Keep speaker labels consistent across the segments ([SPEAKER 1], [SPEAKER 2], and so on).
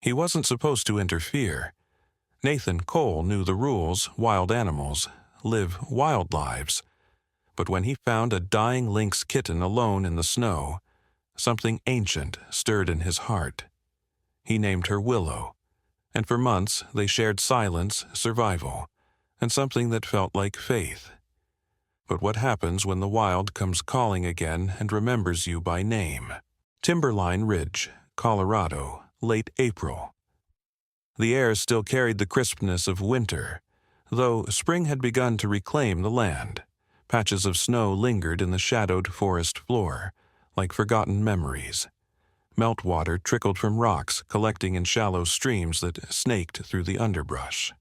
[SPEAKER 1] He wasn't supposed to interfere. Nathan Cole knew the rules. Wild animals live wild lives. But when he found a dying lynx kitten alone in the snow, something ancient stirred in his heart. He named her Willow, and for months they shared silence, survival, and something that felt like faith. But what happens when the wild comes calling again and remembers you by name? Timberline Ridge, Colorado, late April. The air still carried the crispness of winter, though spring had begun to reclaim the land. Patches of snow lingered in the shadowed forest floor, like forgotten memories. Meltwater trickled from rocks, collecting in shallow streams that snaked through the underbrush.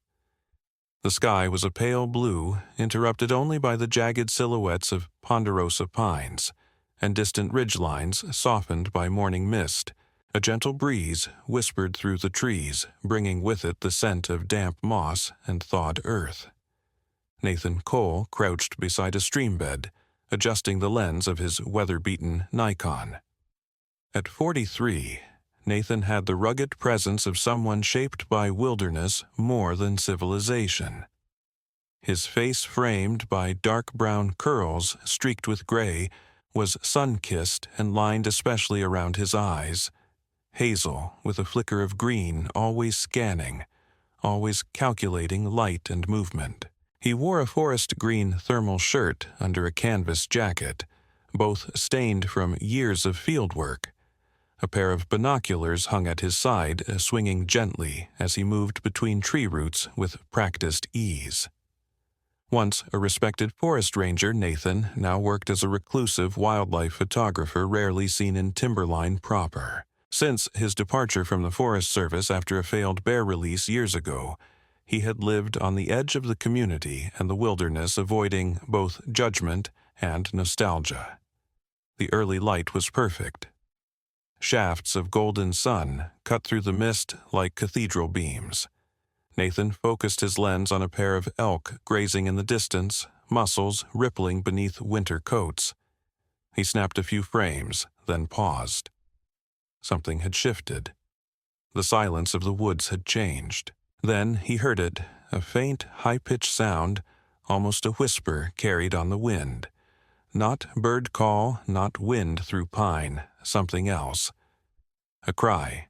[SPEAKER 1] The sky was a pale blue, interrupted only by the jagged silhouettes of ponderosa pines, and distant ridgelines softened by morning mist. A gentle breeze whispered through the trees, bringing with it the scent of damp moss and thawed earth. Nathan Cole crouched beside a stream bed, adjusting the lens of his weather-beaten Nikon. At 43, Nathan had the rugged presence of someone shaped by wilderness more than civilization. His face, framed by dark brown curls streaked with gray, was sun-kissed and lined especially around his eyes. Hazel, with a flicker of green, always scanning, always calculating light and movement. He wore a forest green thermal shirt under a canvas jacket, both stained from years of field work. A pair of binoculars hung at his side, swinging gently as he moved between tree roots with practiced ease. Once a respected forest ranger, Nathan now worked as a reclusive wildlife photographer rarely seen in Timberline proper. Since his departure from the Forest Service after a failed bear release years ago, he had lived on the edge of the community and the wilderness, avoiding both judgment and nostalgia. The early light was perfect. Shafts of golden sun cut through the mist like cathedral beams. Nathan focused his lens on a pair of elk grazing in the distance, muscles rippling beneath winter coats. He snapped a few frames, then paused. Something had shifted. The silence of the woods had changed. Then he heard it, a faint, high-pitched sound, almost a whisper carried on the wind. Not bird call, not wind through pine, something else. A cry.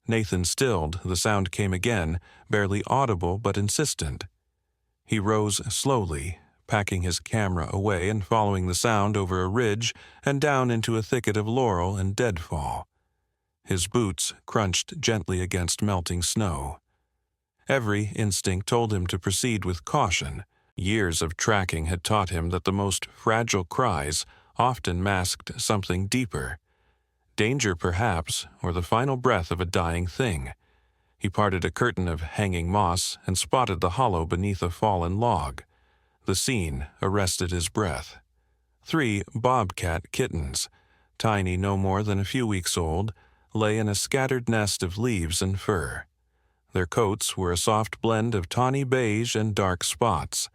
[SPEAKER 1] Nathan stilled. The sound came again, barely audible but insistent. He rose slowly, packing his camera away and following the sound over a ridge and down into a thicket of laurel and deadfall. His boots crunched gently against melting snow. Every instinct told him to proceed with caution. Years of tracking had taught him that the most fragile cries often masked something deeper. Danger, perhaps, or the final breath of a dying thing. He parted a curtain of hanging moss and spotted the hollow beneath a fallen log. The scene arrested his breath. 3 bobcat kittens, tiny no more than a few weeks old, lay in a scattered nest of leaves and fur. Their coats were a soft blend of tawny beige and dark spots,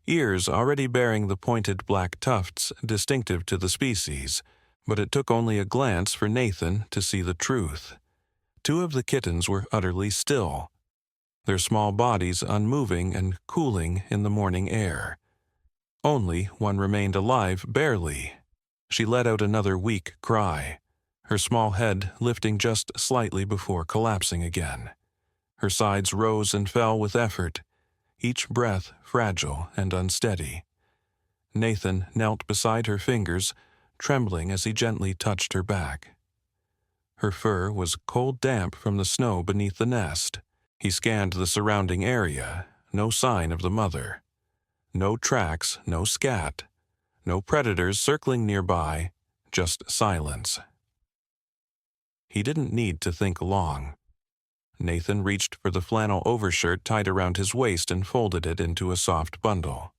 [SPEAKER 1] ears already bearing the pointed black tufts distinctive to the species, but it took only a glance for Nathan to see the truth. 2 of the kittens were utterly still, their small bodies unmoving and cooling in the morning air. Only one remained alive, barely. She let out another weak cry, her small head lifting just slightly before collapsing again. Her sides rose and fell with effort, each breath fragile and unsteady. Nathan knelt beside her fingers, trembling as he gently touched her back. Her fur was cold damp from the snow beneath the nest. He scanned the surrounding area, no sign of the mother. No tracks, no scat, no predators circling nearby, just silence. He didn't need to think long. Nathan reached for the flannel overshirt tied around his waist and folded it into a soft bundle.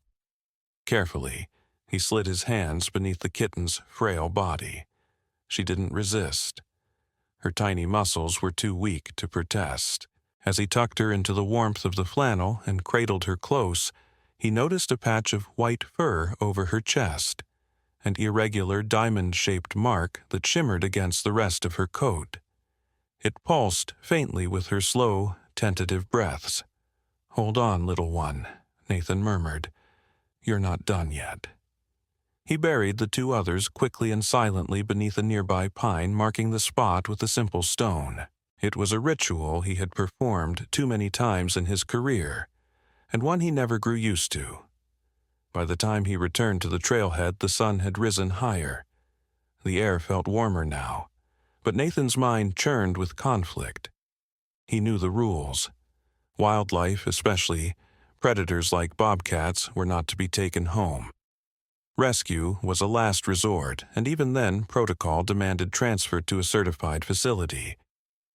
[SPEAKER 1] Carefully, he slid his hands beneath the kitten's frail body. She didn't resist. Her tiny muscles were too weak to protest. As he tucked her into the warmth of the flannel and cradled her close, he noticed a patch of white fur over her chest, an irregular diamond-shaped mark that shimmered against the rest of her coat. It pulsed faintly with her slow, tentative breaths. "Hold on, little one," Nathan murmured. "You're not done yet." He buried the two others quickly and silently beneath a nearby pine, marking the spot with a simple stone. It was a ritual he had performed too many times in his career, and one he never grew used to. By the time he returned to the trailhead, the sun had risen higher. The air felt warmer now, but Nathan's mind churned with conflict. He knew the rules. Wildlife, especially predators like bobcats, were not to be taken home. Rescue was a last resort, and even then protocol demanded transfer to a certified facility.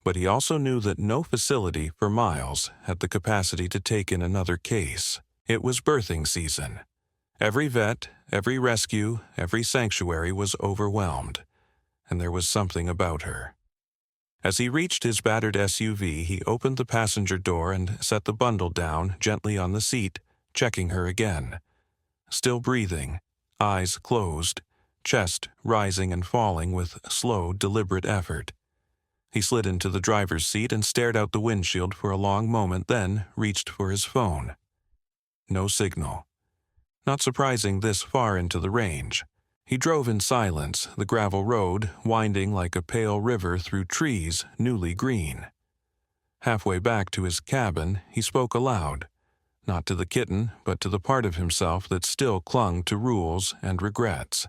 [SPEAKER 1] But he also knew that no facility for miles had the capacity to take in another case. It was birthing season. Every vet, every rescue, every sanctuary was overwhelmed, and there was something about her. As he reached his battered SUV, he opened the passenger door and set the bundle down gently on the seat, checking her again. Still breathing, eyes closed, chest rising and falling with slow, deliberate effort. He slid into the driver's seat and stared out the windshield for a long moment, then reached for his phone. No signal. Not surprising this far into the range. He drove in silence, the gravel road winding like a pale river through trees newly green. Halfway back to his cabin, he spoke aloud, not to the kitten, but to the part of himself that still clung to rules and regrets.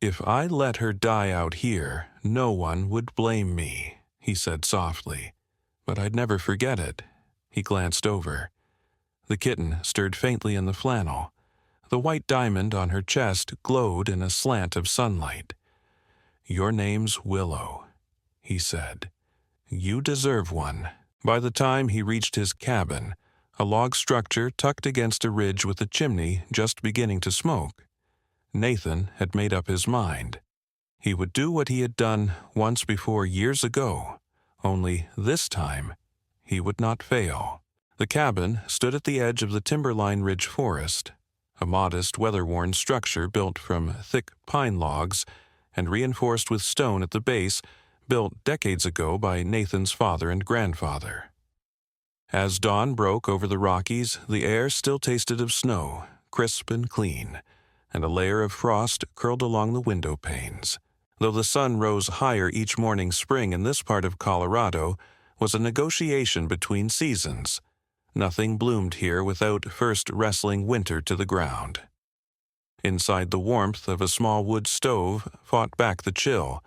[SPEAKER 1] "If I let her die out here, no one would blame me," he said softly. "But I'd never forget it." He glanced over. The kitten stirred faintly in the flannel. The white diamond on her chest glowed in a slant of sunlight. "Your name's Willow," he said. "You deserve one." By the time he reached his cabin, a log structure tucked against a ridge with a chimney just beginning to smoke, Nathan had made up his mind. He would do what he had done once before years ago, only this time he would not fail. The cabin stood at the edge of the Timberline Ridge forest, a modest, weather-worn structure built from thick pine logs and reinforced with stone at the base, built decades ago by Nathan's father and grandfather. As dawn broke over the Rockies, the air still tasted of snow, crisp and clean, and a layer of frost curled along the window panes. Though the sun rose higher each morning, spring in this part of Colorado was a negotiation between seasons. Nothing bloomed here without first wrestling winter to the ground. Inside, the warmth of a small wood stove fought back the chill,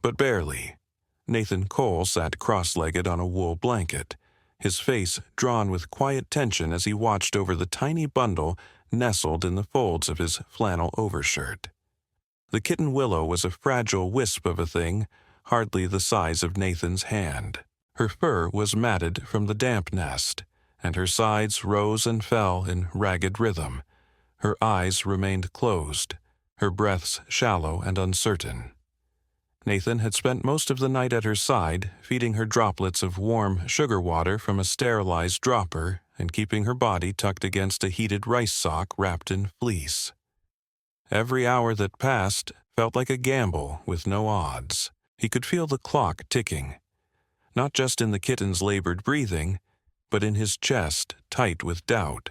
[SPEAKER 1] but barely. Nathan Cole sat cross-legged on a wool blanket, his face drawn with quiet tension as he watched over the tiny bundle nestled in the folds of his flannel overshirt. The kitten Willow was a fragile wisp of a thing, hardly the size of Nathan's hand. Her fur was matted from the damp nest, and her sides rose and fell in ragged rhythm. Her eyes remained closed, her breaths shallow and uncertain. Nathan had spent most of the night at her side, feeding her droplets of warm sugar water from a sterilized dropper and keeping her body tucked against a heated rice sock wrapped in fleece. Every hour that passed felt like a gamble with no odds. He could feel the clock ticking, not just in the kitten's labored breathing, but in his chest, tight with doubt.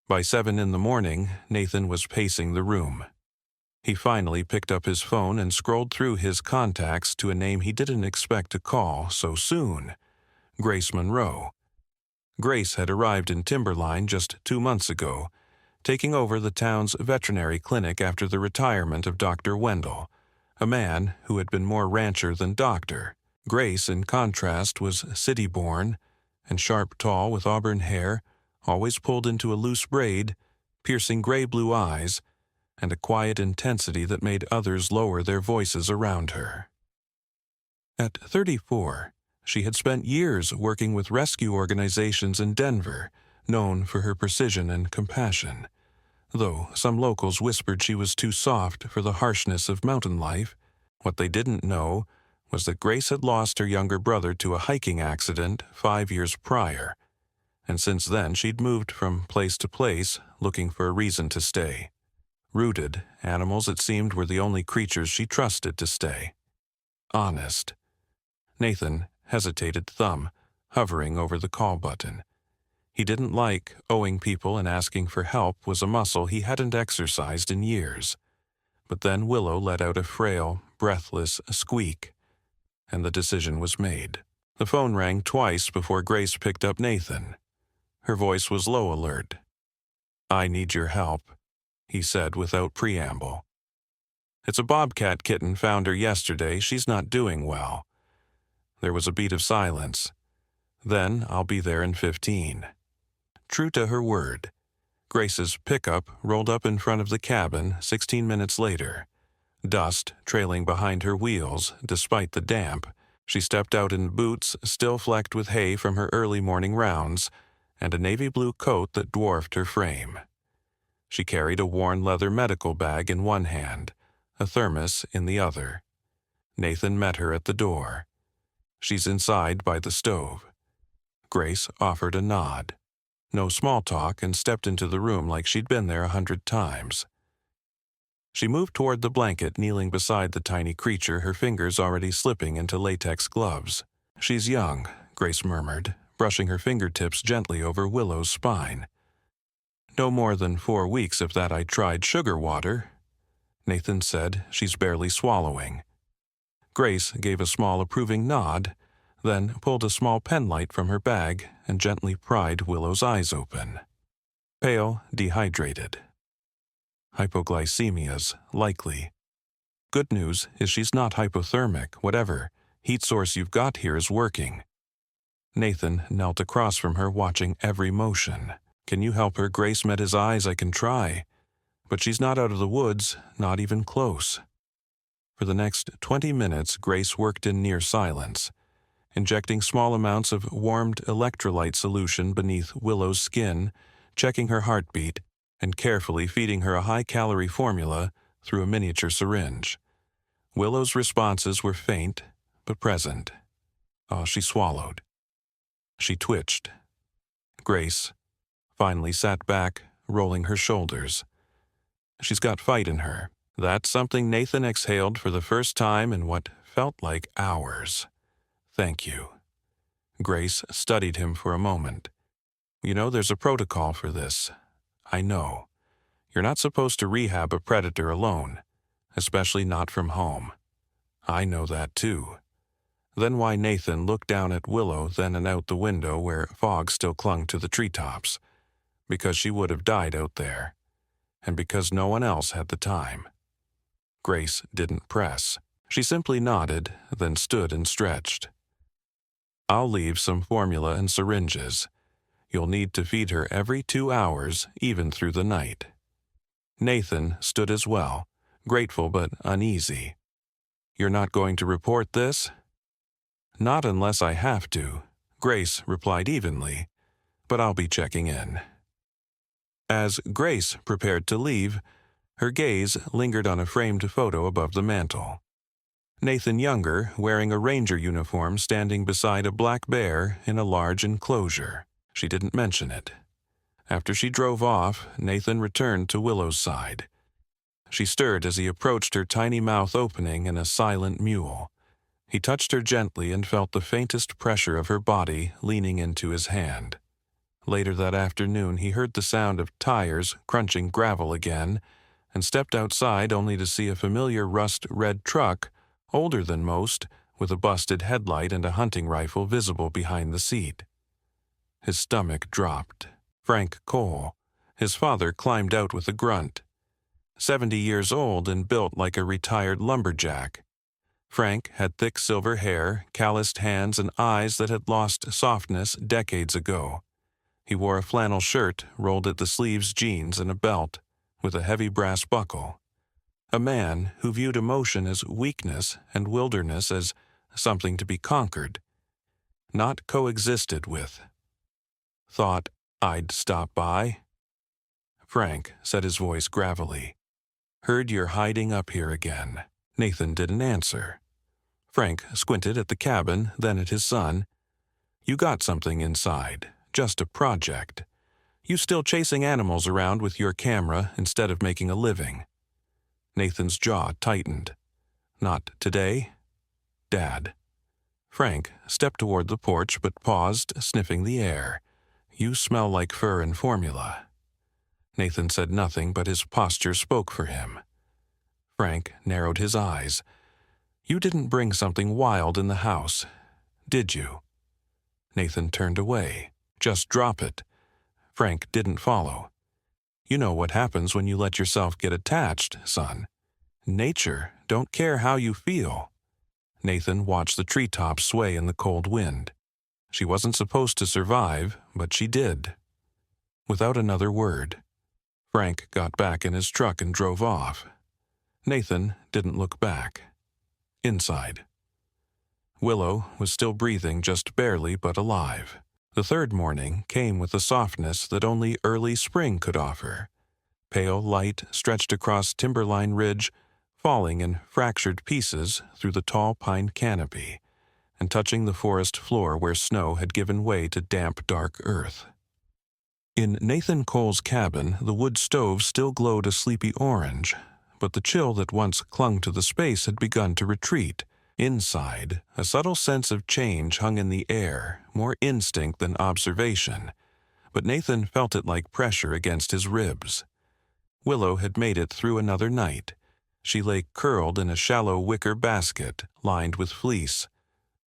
[SPEAKER 1] By 7 in the morning, Nathan was pacing the room. He finally picked up his phone and scrolled through his contacts to a name he didn't expect to call so soon: Grace Monroe. Grace had arrived in Timberline just 2 months ago, taking over the town's veterinary clinic after the retirement of Dr. Wendell, a man who had been more rancher than doctor. Grace, in contrast, was city-born and sharp, tall, with auburn hair, always pulled into a loose braid, piercing gray-blue eyes, and a quiet intensity that made others lower their voices around her. At 34, she had spent years working with rescue organizations in Denver, known for her precision and compassion. Though some locals whispered she was too soft for the harshness of mountain life, what they didn't know was that Grace had lost her younger brother to a hiking accident 5 years prior, and since then she'd moved from place to place looking for a reason to stay. Rooted, animals, it seemed, were the only creatures she trusted to stay. Honest. Nathan hesitated, thumb hovering over the call button. He didn't like owing people, and asking for help was a muscle he hadn't exercised in years. But then Willow let out a frail, breathless squeak, and the decision was made. The phone rang twice before Grace picked up Nathan. Her voice was low alert. "I need your help," he said without preamble. "It's a Bobcat kitten, found her yesterday. She's not doing well." There was a beat of silence. "Then I'll be there in 15. True to her word, Grace's pickup rolled up in front of the cabin 16 minutes later. Dust trailing behind her wheels, despite the damp, she stepped out in boots still flecked with hay from her early morning rounds, and a navy blue coat that dwarfed her frame. She carried a worn leather medical bag in one hand, a thermos in the other. Nathan met her at the door. "She's inside by the stove." Grace offered a nod. No small talk, and stepped into the room like she'd been there 100 times. She moved toward the blanket, kneeling beside the tiny creature, her fingers already slipping into latex gloves. "She's young," Grace murmured, brushing her fingertips gently over Willow's spine. "No more than 4 weeks if that. I tried sugar water." Nathan said, "She's barely swallowing." Grace gave a small approving nod, then pulled a small penlight from her bag and gently pried Willow's eyes open. "Pale, dehydrated. Hypoglycemia's likely. Good news is she's not hypothermic. Whatever heat source you've got here is working." Nathan knelt across from her, watching every motion. "Can you help her?" Grace met his eyes. "I can try. But she's not out of the woods, not even close." For the next 20 minutes, Grace worked in near silence, injecting small amounts of warmed electrolyte solution beneath Willow's skin, checking her heartbeat, and carefully feeding her a high-calorie formula through a miniature syringe. Willow's responses were faint, but present. She swallowed. She twitched. Grace finally sat back, rolling her shoulders. "She's got fight in her." That's something Nathan exhaled for the first time in what felt like hours. "Thank you." Grace studied him for a moment. "You know, there's a protocol for this." "I know. You're not supposed to rehab a predator alone, especially not from home." "I know that too." Then why Nathan looked down at Willow, then and out the window where fog still clung to the treetops. Because she would have died out there. And because no one else had the time. Grace didn't press. She simply nodded, then stood and stretched. "I'll leave some formula and syringes. You'll need to feed her every 2 hours, even through the night." Nathan stood as well, grateful but uneasy. "You're not going to report this?" "Not unless I have to," Grace replied evenly, "but I'll be checking in." As Grace prepared to leave, her gaze lingered on a framed photo above the mantel. Nathan Younger, wearing a ranger uniform, standing beside a black bear in a large enclosure. She didn't mention it. After she drove off, Nathan returned to Willow's side. She stirred as he approached, her tiny mouth opening in a silent mewl. He touched her gently and felt the faintest pressure of her body leaning into his hand. Later that afternoon, he heard the sound of tires crunching gravel again, and stepped outside only to see a familiar rust-red truck, older than most, with a busted headlight and a hunting rifle visible behind the seat. His stomach dropped. Frank Cole, his father, climbed out with a grunt. 70 years old and built like a retired lumberjack. Frank had thick silver hair, calloused hands, and eyes that had lost softness decades ago. He wore a flannel shirt, rolled at the sleeves, jeans, and a belt, with a heavy brass buckle. A man who viewed emotion as weakness and wilderness as something to be conquered, not coexisted with. "Thought I'd stop by." Frank said, his voice gravelly. "Heard you're hiding up here again." Nathan didn't answer. Frank squinted at the cabin, then at his son. "You got something inside, just a project. You still chasing animals around with your camera instead of making a living." Nathan's jaw tightened. "Not today, Dad." Frank stepped toward the porch but paused, sniffing the air. "You smell like fur and formula." Nathan said nothing, but his posture spoke for him. Frank narrowed his eyes. "You didn't bring something wild in the house, did you?" Nathan turned away. "Just drop it." Frank didn't follow. "You know what happens when you let yourself get attached, son. Nature don't care how you feel." Nathan watched the treetops sway in the cold wind. She wasn't supposed to survive, but she did. Without another word, Frank got back in his truck and drove off. Nathan didn't look back. Inside, Willow was still breathing, just barely but alive. The third morning came with a softness that only early spring could offer. Pale light stretched across Timberline Ridge, falling in fractured pieces through the tall pine canopy, and touching the forest floor where snow had given way to damp, dark earth. In Nathan Cole's cabin, the wood stove still glowed a sleepy orange, but the chill that once clung to the space had begun to retreat. Inside, a subtle sense of change hung in the air, more instinct than observation, but Nathan felt it like pressure against his ribs. Willow had made it through another night. She lay curled in a shallow wicker basket lined with fleece,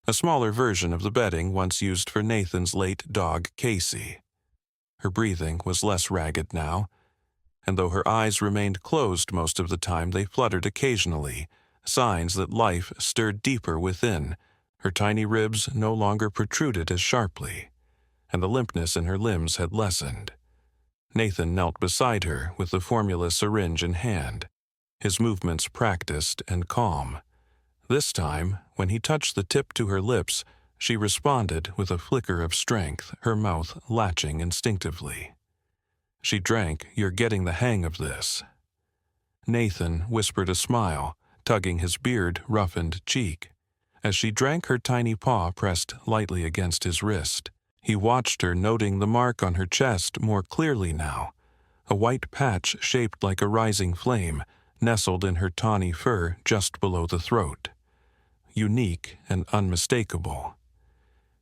[SPEAKER 1] a smaller version of the bedding once used for Nathan's late dog Casey. Her breathing was less ragged now, and though her eyes remained closed most of the time, they fluttered occasionally, signs that life stirred deeper within. Her tiny ribs no longer protruded as sharply, and the limpness in her limbs had lessened. Nathan knelt beside her with the formula syringe in hand, his movements practiced and calm. This time, when he touched the tip to her lips, she responded with a flicker of strength, her mouth latching instinctively. She drank. "You're getting the hang of this." Nathan whispered a smile, tugging his beard-roughened cheek. As she drank, her tiny paw pressed lightly against his wrist. He watched her, noting the mark on her chest more clearly now, a white patch shaped like a rising flame, nestled in her tawny fur just below the throat. Unique and unmistakable.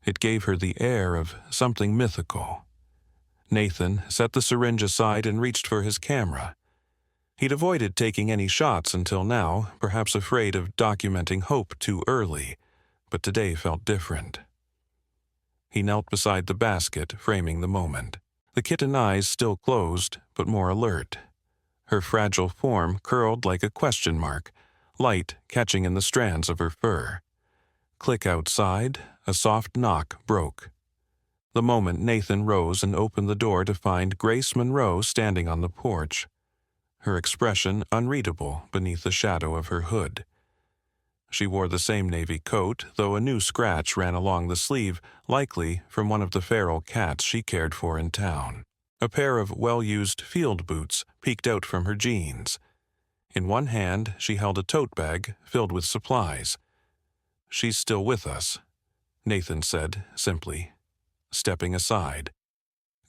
[SPEAKER 1] It gave her the air of something mythical. Nathan set the syringe aside and reached for his camera. He'd avoided taking any shots until now, perhaps afraid of documenting hope too early, but today felt different. He knelt beside the basket, framing the moment. The kitten eyes still closed, but more alert. Her fragile form curled like a question mark, light catching in the strands of her fur. Click outside, a soft knock broke. The moment Nathan rose and opened the door to find Grace Monroe standing on the porch, her expression unreadable beneath the shadow of her hood. She wore the same navy coat, though a new scratch ran along the sleeve, likely from one of the feral cats she cared for in town. A pair of well-used field boots peeked out from her jeans. In one hand, she held a tote bag filled with supplies. "She's still with us," Nathan said simply, stepping aside.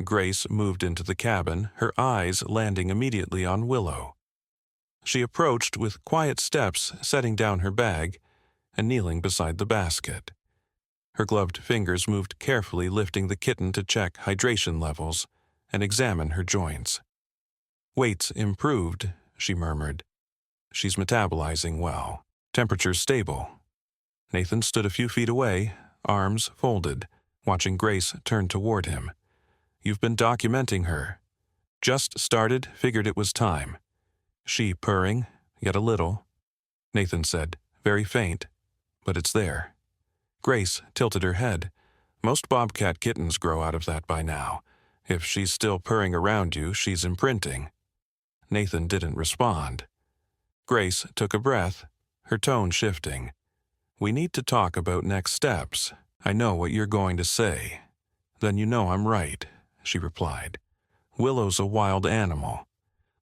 [SPEAKER 1] Grace moved into the cabin, her eyes landing immediately on Willow. She approached with quiet steps, setting down her bag and kneeling beside the basket. Her gloved fingers moved carefully, lifting the kitten to check hydration levels and examine her joints. "Weight's improved," she murmured. "She's metabolizing well. Temperature stable." Nathan stood a few feet away, arms folded, watching Grace turn toward him. "You've been documenting her." "Just started, figured it was time." "She purring, yet a little," Nathan said, "very faint, but it's there." Grace tilted her head. "Most bobcat kittens grow out of that by now. If she's still purring around you, she's imprinting." Nathan didn't respond. Grace took a breath, her tone shifting. "We need to talk about next steps. I know what you're going to say." "Then you know I'm right," she replied. "Willow's a wild animal.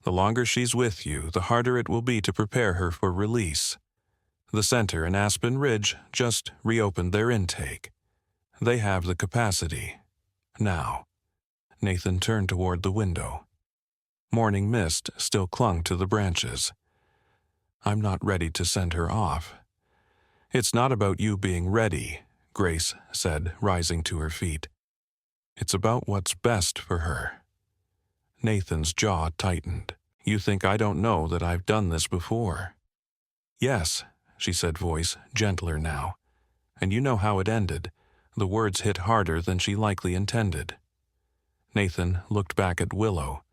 [SPEAKER 1] The longer she's with you, the harder it will be to prepare her for release. The center and Aspen Ridge just reopened their intake. They have the capacity. Now." Nathan turned toward the window. Morning mist still clung to the branches. "I'm not ready to send her off." "It's not about you being ready," Grace said, rising to her feet. It's about what's best for her. Nathan's jaw tightened. You think I don't know that I've done this before? Yes, she said, voice gentler now. And you know how it ended. The words hit harder than she likely intended. Nathan looked back at Willow,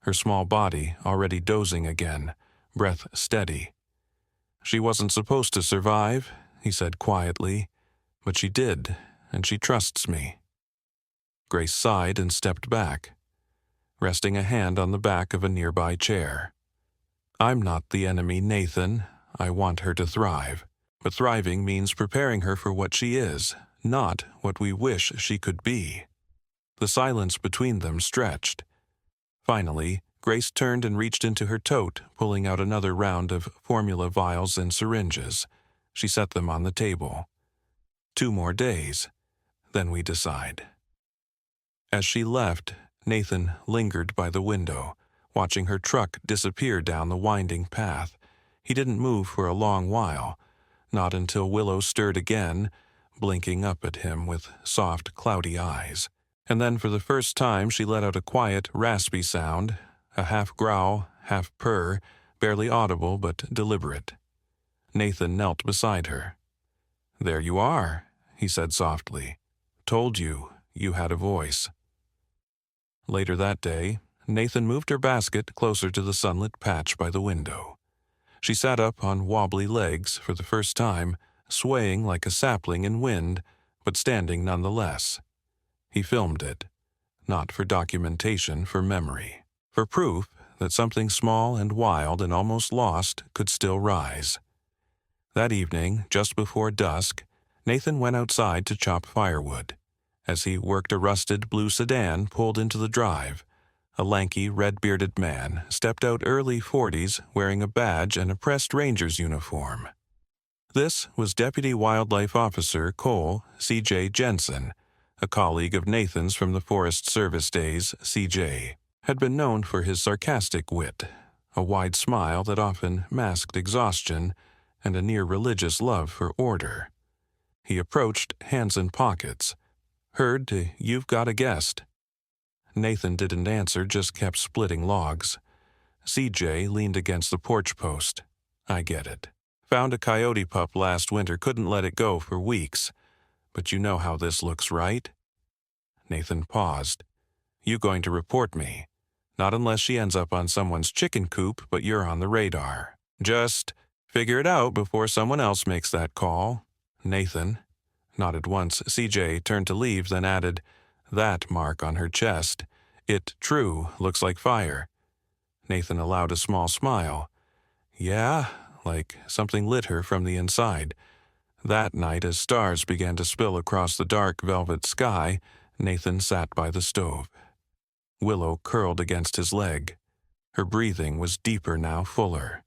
[SPEAKER 1] her small body already dozing again, breath steady. She wasn't supposed to survive, he said quietly, but she did, and she trusts me. Grace sighed and stepped back, resting a hand on the back of a nearby chair. I'm not the enemy, Nathan. I want her to thrive. But thriving means preparing her for what she is, not what we wish she could be. The silence between them stretched. Finally, Grace turned and reached into her tote, pulling out another round of formula vials and syringes. She set them on the table. 2 more days. Then we decide. As she left, Nathan lingered by the window, watching her truck disappear down the winding path. He didn't move for a long while, not until Willow stirred again, blinking up at him with soft, cloudy eyes. And then for the first time she let out a quiet, raspy sound, a half growl, half purr, barely audible but deliberate. Nathan knelt beside her. There you are, he said softly. Told you, you had a voice. Later that day, Nathan moved her basket closer to the sunlit patch by the window. She sat up on wobbly legs for the first time, swaying like a sapling in wind, but standing nonetheless. He filmed it, not for documentation, for memory, for proof that something small and wild and almost lost could still rise. That evening, just before dusk, Nathan went outside to chop firewood. As he worked, a rusted blue sedan pulled into the drive. A lanky, red-bearded man stepped out, early 40s, wearing a badge and a pressed ranger's uniform. This was Deputy Wildlife Officer Cole C.J. Jensen, a colleague of Nathan's from the Forest Service days. C.J. had been known for his sarcastic wit, a wide smile that often masked exhaustion, and a near-religious love for order. He approached, hands in pockets. Heard you've got a guest. Nathan didn't answer, just kept splitting logs. CJ leaned against the porch post. I get it. Found a coyote pup last winter, couldn't let it go for weeks. But you know how this looks, right? Nathan paused. You going to report me? Not unless she ends up on someone's chicken coop, but you're on the radar. Just figure it out before someone else makes that call. Nathan nodded once. CJ turned to leave, then added, that mark on her chest. It, true, looks like fire. Nathan allowed a small smile. Yeah, like something lit her from the inside. That night, as stars began to spill across the dark velvet sky, Nathan sat by the stove. Willow curled against his leg. Her breathing was deeper now, fuller.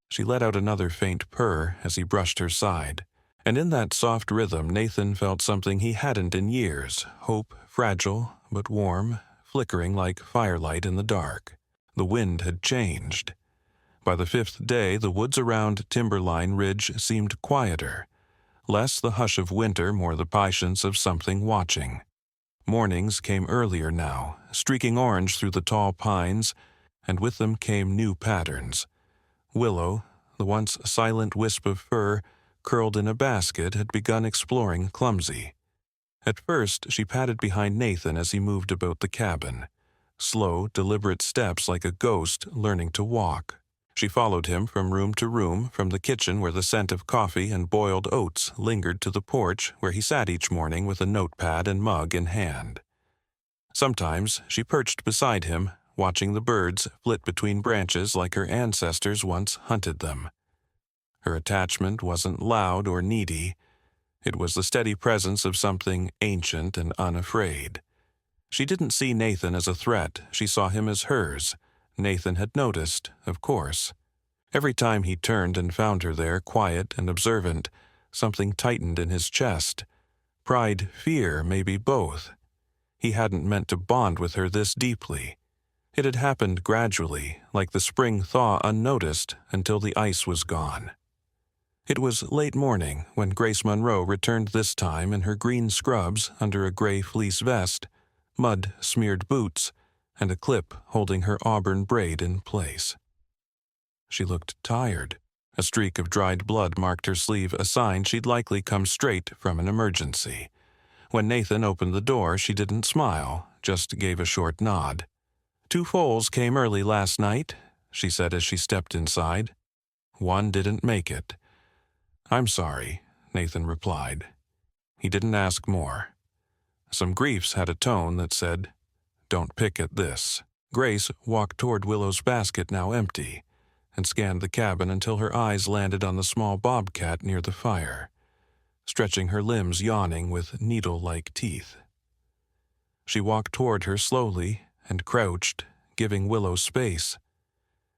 [SPEAKER 1] She let out another faint purr as he brushed her side. And in that soft rhythm, Nathan felt something he hadn't in years, hope, fragile but warm, flickering like firelight in the dark. The wind had changed. By the 5th day, the woods around Timberline Ridge seemed quieter, less the hush of winter, more the patience of something watching. Mornings came earlier now, streaking orange through the tall pines, and with them came new patterns. Willow, the once silent wisp of fur, curled in a basket, had begun exploring clumsy. At first, she padded behind Nathan as he moved about the cabin. Slow, deliberate steps like a ghost learning to walk. She followed him from room to room, from the kitchen where the scent of coffee and boiled oats lingered to the porch where he sat each morning with a notepad and mug in hand. Sometimes she perched beside him, watching the birds flit between branches like her ancestors once hunted them. Her attachment wasn't loud or needy. It was the steady presence of something ancient and unafraid. She didn't see Nathan as a threat. She saw him as hers. Nathan had noticed, of course. Every time he turned and found her there, quiet and observant, something tightened in his chest. Pride, fear, maybe both. He hadn't meant to bond with her this deeply. It had happened gradually, like the spring thaw unnoticed, until the ice was gone. It was late morning when Grace Monroe returned, this time in her green scrubs under a gray fleece vest, mud-smeared boots, and a clip holding her auburn braid in place. She looked tired. A streak of dried blood marked her sleeve, a sign she'd likely come straight from an emergency. When Nathan opened the door, she didn't smile, just gave a short nod. "2 foals came early last night," she said as she stepped inside. "One didn't make it." "I'm sorry," Nathan replied. He didn't ask more. Some griefs had a tone that said, "Don't pick at this." Grace walked toward Willow's basket, now empty, and scanned the cabin until her eyes landed on the small bobcat near the fire, stretching her limbs, yawning with needle-like teeth. She walked toward her slowly and crouched, giving Willow space.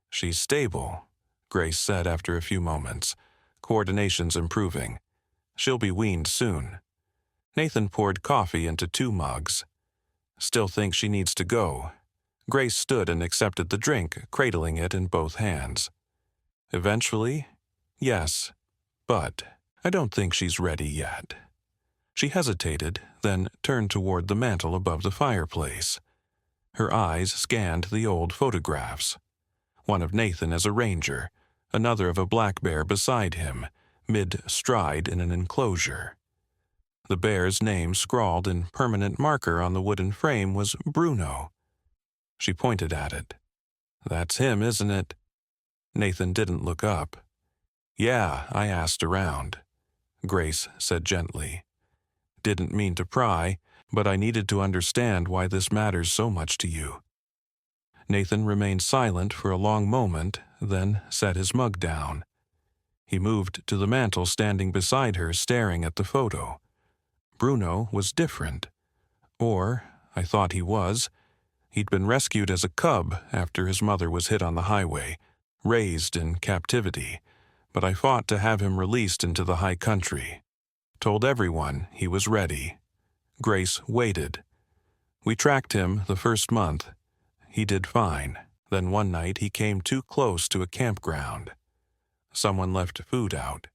[SPEAKER 1] "She's stable," Grace said after a few moments, coordination's improving. "She'll be weaned soon." Nathan poured coffee into 2 mugs. "Still think she needs to go." Grace stood and accepted the drink, cradling it in both hands. "Eventually, yes, but I don't think she's ready yet." She hesitated, then turned toward the mantel above the fireplace. Her eyes scanned the old photographs. One of Nathan as a ranger, another of a black bear beside him, mid-stride in an enclosure. The bear's name scrawled in permanent marker on the wooden frame was Bruno. She pointed at it. "That's him, isn't it?" Nathan didn't look up. "Yeah, I asked around," Grace said gently. "Didn't mean to pry, but I needed to understand why this matters so much to you." Nathan remained silent for a long moment, then set his mug down. He moved to the mantel, standing beside her, staring at the photo. Bruno was different. Or, I thought he was. He'd been rescued as a cub after his mother was hit on the highway, raised in captivity, but I fought to have him released into the high country. Told everyone he was ready. Grace waited. We tracked him the first month. He did fine. Then one night he came too close to a campground. Someone left food out.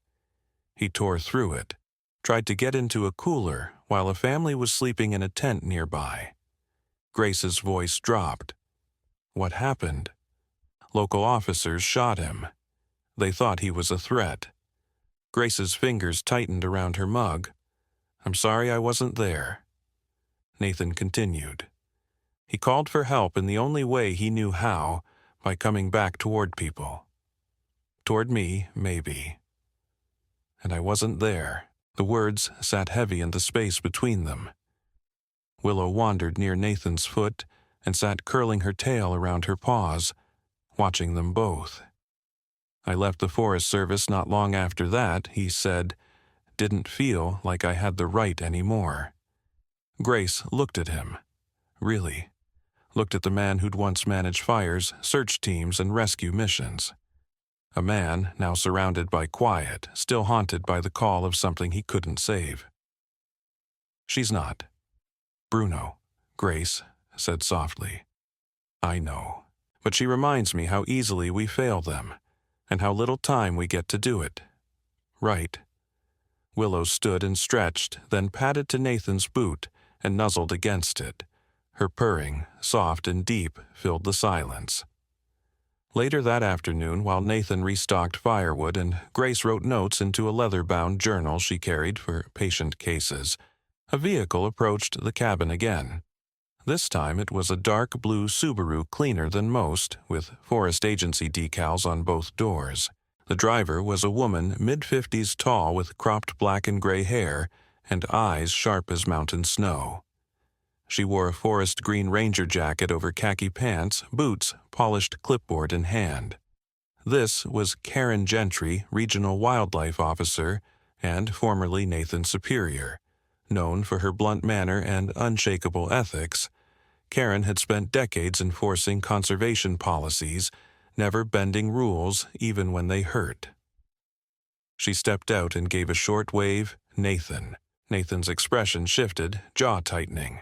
[SPEAKER 1] He tore through it, tried to get into a cooler while a family was sleeping in a tent nearby. Grace's voice dropped. "What happened?" "Local officers shot him. They thought he was a threat." Grace's fingers tightened around her mug. "I'm sorry I wasn't there." Nathan continued. "He called for help in the only way he knew how, by coming back toward people. Toward me, maybe. And I wasn't there." The words sat heavy in the space between them. Willow wandered near Nathan's foot and sat curling her tail around her paws, watching them both. "I left the Forest Service not long after that," he said. "Didn't feel like I had the right anymore." Grace looked at him. Really. Looked at the man who'd once managed fires, search teams, and rescue missions. A man now surrounded by quiet, still haunted by the call of something he couldn't save. "She's not. Bruno," Grace said softly. "I know. But she reminds me how easily we fail them, and how little time we get to do it. Right." Willow stood and stretched, then padded to Nathan's boot and nuzzled against it. Her purring, soft and deep, filled the silence. Later that afternoon, while Nathan restocked firewood and Grace wrote notes into a leather-bound journal she carried for patient cases, a vehicle approached the cabin again. This time it was a dark blue Subaru, cleaner than most, with Forest Agency decals on both doors. The driver was a woman mid-50s tall with cropped black and gray hair and eyes sharp as mountain snow. She wore a forest green ranger jacket over khaki pants, boots, polished clipboard in hand. This was Karen Gentry, Regional Wildlife Officer, and formerly Nathan's superior. Known for her blunt manner and unshakable ethics, Karen had spent decades enforcing conservation policies, never bending rules even when they hurt. She stepped out and gave a short wave, "Nathan." Nathan's expression shifted, jaw tightening.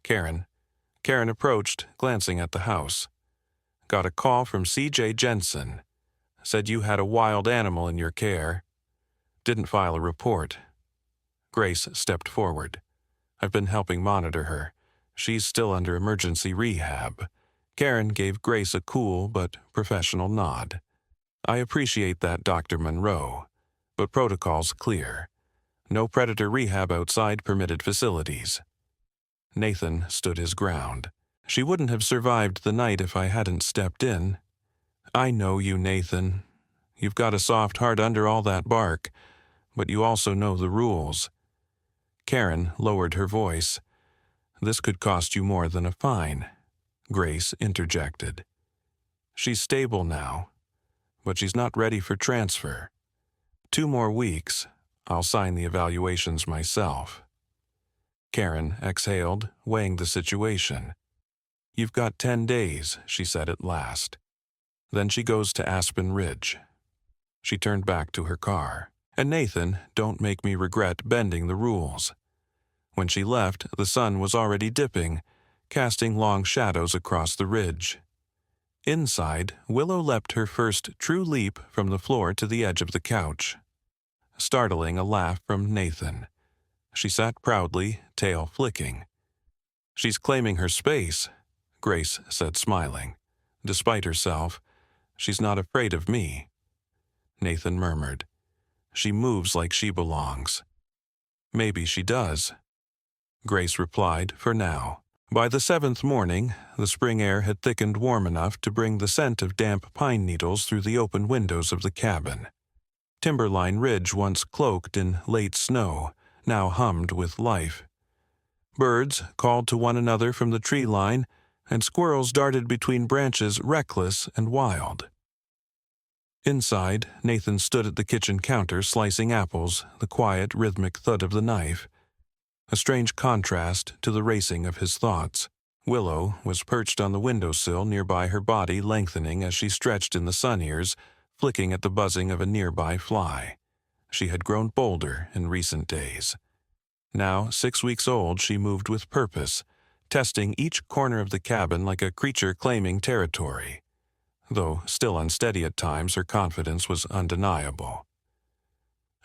[SPEAKER 1] "Karen." Karen approached, glancing at the house. "Got a call from C.J. Jensen. Said you had a wild animal in your care." Didn't file a report. Grace stepped forward. I've been helping monitor her. She's still under emergency rehab. Karen gave Grace a cool but professional nod. I appreciate that, Dr. Monroe, but protocol's clear. No predator rehab outside permitted facilities. Nathan stood his ground. She wouldn't have survived the night if I hadn't stepped in. I know you, Nathan. You've got a soft heart under all that bark, but you also know the rules. Karen lowered her voice. This could cost you more than a fine. Grace interjected. She's stable now, but she's not ready for transfer. 2 more weeks, I'll sign the evaluations myself. Karen exhaled, weighing the situation. You've got 10 days, she said at last. Then she goes to Aspen Ridge. She turned back to her car. And Nathan, don't make me regret bending the rules. When she left, the sun was already dipping, casting long shadows across the ridge. Inside, Willow leapt her first true leap from the floor to the edge of the couch, startling a laugh from Nathan. She sat proudly, tail flicking. She's claiming her space, Grace said, smiling. Despite herself, she's not afraid of me. Nathan murmured. She moves like she belongs. Maybe she does. Grace replied, for now. By the 7th morning, the spring air had thickened warm enough to bring the scent of damp pine needles through the open windows of the cabin. Timberline Ridge, once cloaked in late snow, now hummed with life. Birds called to one another from the tree line, and squirrels darted between branches, reckless and wild. Inside, Nathan stood at the kitchen counter slicing apples, the quiet, rhythmic thud of the knife. A strange contrast to the racing of his thoughts. Willow was perched on the windowsill nearby, her body lengthening as she stretched in the sun ears, flicking at the buzzing of a nearby fly. She had grown bolder in recent days. Now, 6 weeks old, she moved with purpose, testing each corner of the cabin like a creature claiming territory. Though still unsteady at times, her confidence was undeniable.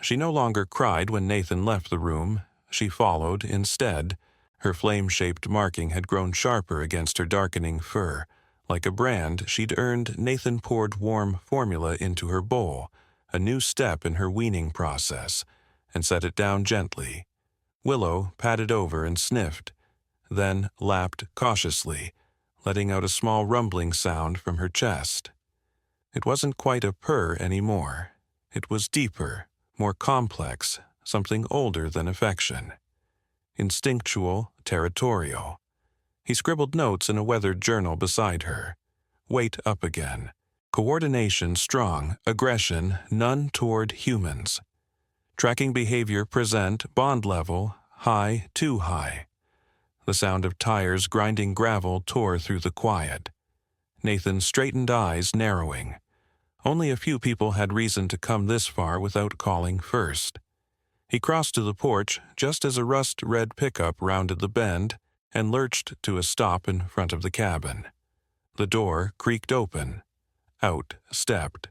[SPEAKER 1] She no longer cried when Nathan left the room. She followed instead. Her flame-shaped marking had grown sharper against her darkening fur. Like a brand she'd earned, Nathan poured warm formula into her bowl, a new step in her weaning process, and set it down gently. Willow patted over and sniffed, then lapped cautiously, letting out a small rumbling sound from her chest. It wasn't quite a purr anymore. It was deeper, more complex, something older than affection. Instinctual, territorial. He scribbled notes in a weathered journal beside her. Weight up again. Coordination strong, aggression none toward humans. Tracking behavior present, bond level, high, too high. The sound of tires grinding gravel tore through the quiet. Nathan's straightened eyes narrowing. Only a few people had reason to come this far without calling first. He crossed to the porch just as a rust-red pickup rounded the bend and lurched to a stop in front of the cabin. The door creaked open. Out stepped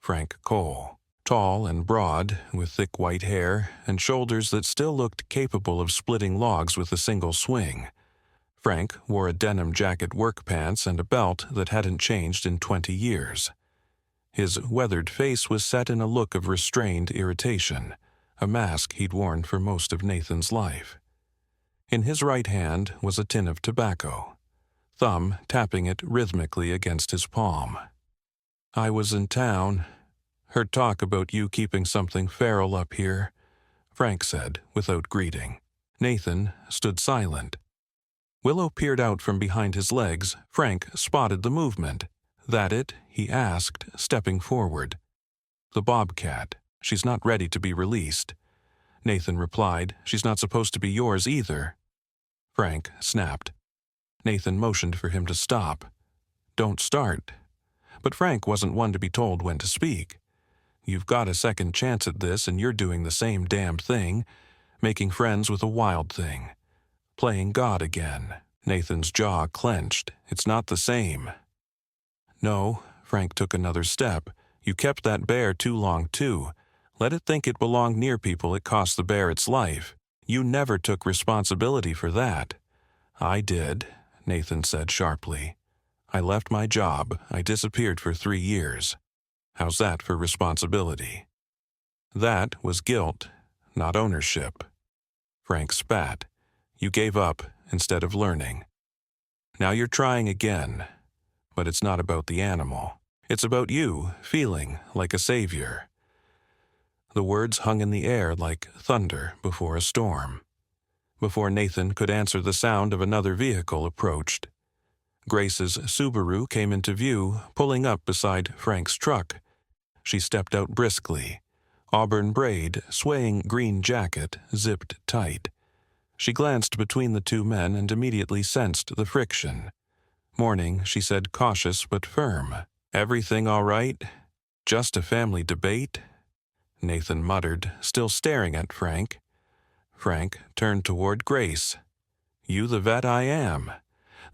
[SPEAKER 1] Frank Cole. Tall and broad, with thick white hair and shoulders that still looked capable of splitting logs with a single swing. Frank wore a denim jacket, work pants, and a belt that hadn't changed in 20 years. His weathered face was set in a look of restrained irritation, a mask he'd worn for most of Nathan's life. In his right hand was a tin of tobacco, thumb tapping it rhythmically against his palm. I was in town. Heard talk about you keeping something feral up here, Frank said, without greeting. Nathan stood silent. Willow peered out from behind his legs. Frank spotted the movement. That it? He asked, stepping forward. The Bobcat. She's not ready to be released. Nathan replied, she's not supposed to be yours either. Frank snapped. Nathan motioned for him to stop. Don't start. But Frank wasn't one to be told when to speak. You've got a second chance at this, and you're doing the same damn thing, making friends with a wild thing. Playing God again. Nathan's jaw clenched. It's not the same. No, Frank took another step. You kept that bear too long, too. Let it think it belonged near people it cost the bear its life. You never took responsibility for that." "I did," Nathan said sharply. "I left my job. I disappeared for 3 years. How's that for responsibility?" "That was guilt, not ownership." Frank spat. "You gave up instead of learning. Now you're trying again. But it's not about the animal. It's about you feeling like a savior." The words hung in the air like thunder before a storm. Before Nathan could answer, the sound of another vehicle approached. Grace's Subaru came into view, pulling up beside Frank's truck. She stepped out briskly, auburn braid, swaying green jacket, zipped tight. She glanced between the two men and immediately sensed the friction. "Morning," she said, cautious but firm. "Everything all right? Just a family debate?" Nathan muttered, still staring at Frank. Frank turned toward Grace. "You the vet I am.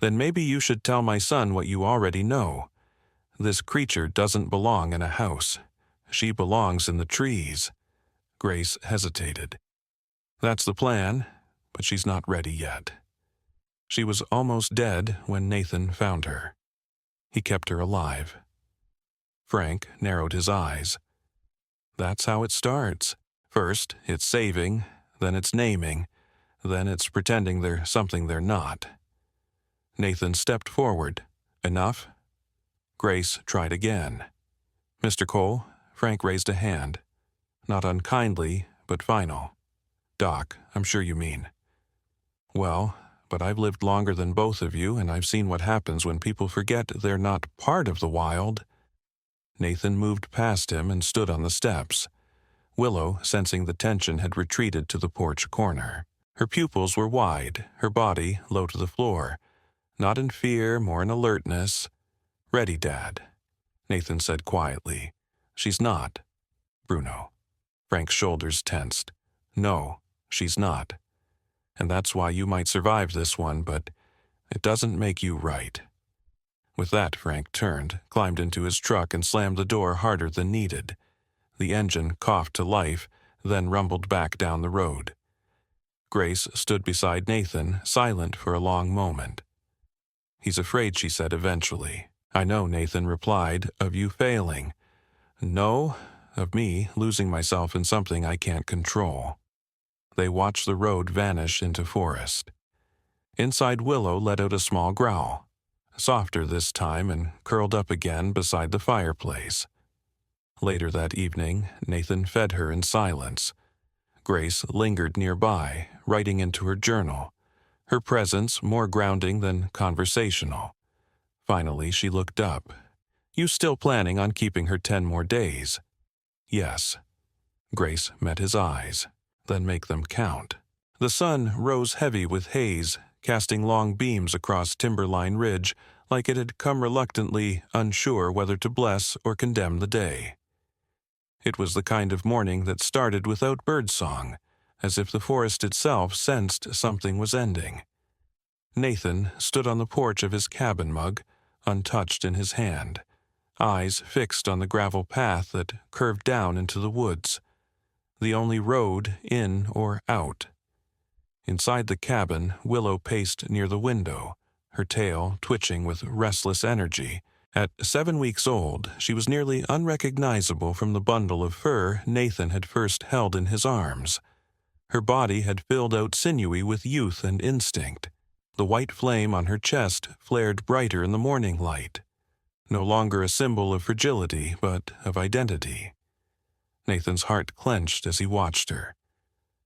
[SPEAKER 1] Then maybe you should tell my son what you already know. This creature doesn't belong in a house. She belongs in the trees." Grace hesitated. "That's the plan, but she's not ready yet." She was almost dead when Nathan found her. He kept her alive. Frank narrowed his eyes. "That's how it starts. First, it's saving, then it's naming, then it's pretending they're something they're not." Nathan stepped forward. "Enough?" Grace tried again. "Mr. Cole," Frank raised a hand. Not unkindly, but final. "Doc, I'm sure you mean." "Well, but I've lived longer than both of you, and I've seen what happens when people forget they're not part of the wild." Nathan moved past him and stood on the steps. Willow, sensing the tension, had retreated to the porch corner. Her pupils were wide, her body low to the floor. Not in fear, more in alertness. "Ready, Dad," Nathan said quietly. "She's not." "Bruno." Frank's shoulders tensed. "No, she's not. And that's why you might survive this one, but it doesn't make you right." With that, Frank turned, climbed into his truck, and slammed the door harder than needed. The engine coughed to life, then rumbled back down the road. Grace stood beside Nathan, silent for a long moment. "He's afraid," she said eventually. "I know," Nathan replied, "of you failing." "No, of me losing myself in something I can't control." They watched the road vanish into forest. Inside, Willow let out a small growl, softer this time, and curled up again beside the fireplace. Later that evening, Nathan fed her in silence. Grace lingered nearby, writing into her journal, her presence more grounding than conversational. Finally, she looked up. "You still planning on keeping her 10 more days?" "Yes." Grace met his eyes. "Then make them count." The sun rose heavy with haze, casting long beams across Timberline Ridge like it had come reluctantly, unsure whether to bless or condemn the day. It was the kind of morning that started without birdsong, as if the forest itself sensed something was ending. Nathan stood on the porch of his cabin mug, untouched in his hand, eyes fixed on the gravel path that curved down into the woods, the only road in or out. Inside the cabin, Willow paced near the window, her tail twitching with restless energy. At 7 weeks old, she was nearly unrecognizable from the bundle of fur Nathan had first held in his arms. Her body had filled out sinewy with youth and instinct. The white flame on her chest flared brighter in the morning light. No longer a symbol of fragility, but of identity. Nathan's heart clenched as he watched her.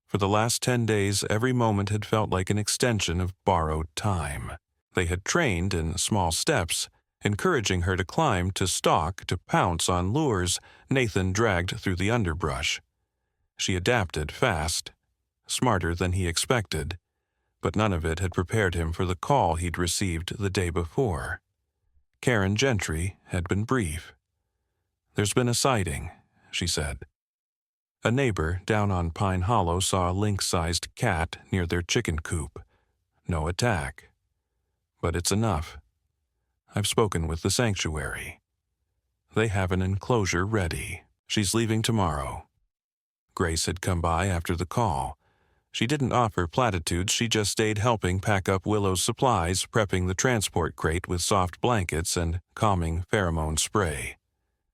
[SPEAKER 1] For the last 10 days, every moment had felt like an extension of borrowed time. They had trained in small steps, encouraging her to climb, to stalk, to pounce on lures Nathan dragged through the underbrush. She adapted fast, smarter than he expected, but none of it had prepared him for the call he'd received the day before. Karen Gentry had been brief. "There's been a sighting," she said. A neighbor down on Pine Hollow saw a lynx-sized cat near their chicken coop. No attack. But it's enough. I've spoken with the sanctuary. They have an enclosure ready. She's leaving tomorrow. Grace had come by after the call. She didn't offer platitudes, she just stayed helping pack up Willow's supplies, prepping the transport crate with soft blankets and calming pheromone spray.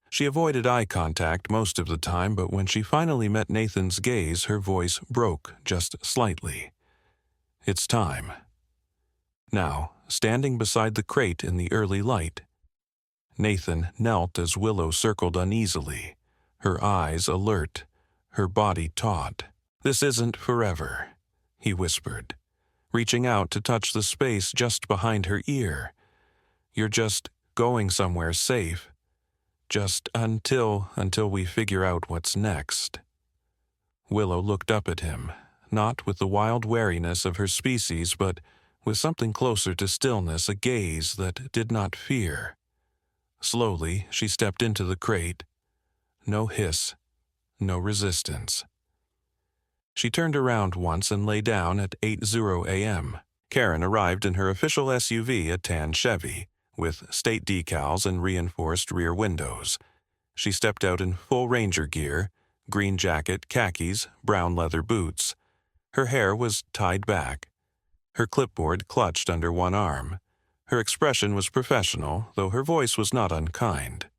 [SPEAKER 1] She avoided eye contact most of the time, but when she finally met Nathan's gaze, her voice broke just slightly. "It's time." Now, standing beside the crate in the early light, Nathan knelt as Willow circled uneasily, her eyes alert, her body taut. "This isn't forever," he whispered, reaching out to touch the space just behind her ear. "You're just going somewhere safe. Just until we figure out what's next." Willow looked up at him, not with the wild wariness of her species, but with something closer to stillness, a gaze that did not fear. Slowly, she stepped into the crate. No hiss, no resistance. She turned around once and lay down at 8:00 a.m. Karen arrived in her official SUV, a tan Chevy, with state decals and reinforced rear windows. She stepped out in full ranger gear, green jacket, khakis, brown leather boots. Her hair was tied back. Her clipboard clutched under one arm. Her expression was professional, though her voice was not unkind.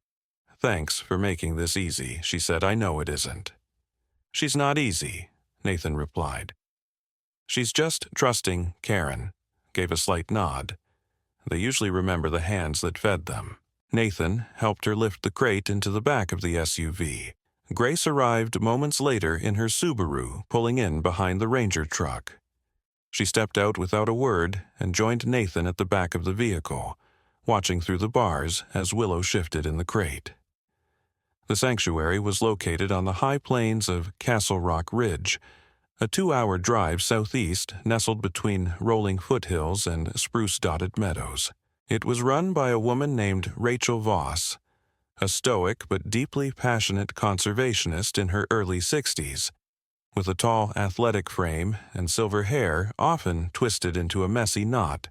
[SPEAKER 1] "Thanks for making this easy," she said. "I know it isn't." "She's not easy," Nathan replied. "She's just trusting Karen," gave a slight nod. They usually remember the hands that fed them. Nathan helped her lift the crate into the back of the SUV. Grace arrived moments later in her Subaru, pulling in behind the Ranger truck. She stepped out without a word and joined Nathan at the back of the vehicle, watching through the bars as Willow shifted in the crate. The sanctuary was located on the high plains of Castle Rock Ridge, a 2-hour drive southeast nestled between rolling foothills and spruce-dotted meadows. It was run by a woman named Rachel Voss, a stoic but deeply passionate conservationist in her early 60s. With a tall, athletic frame and silver hair often twisted into a messy knot,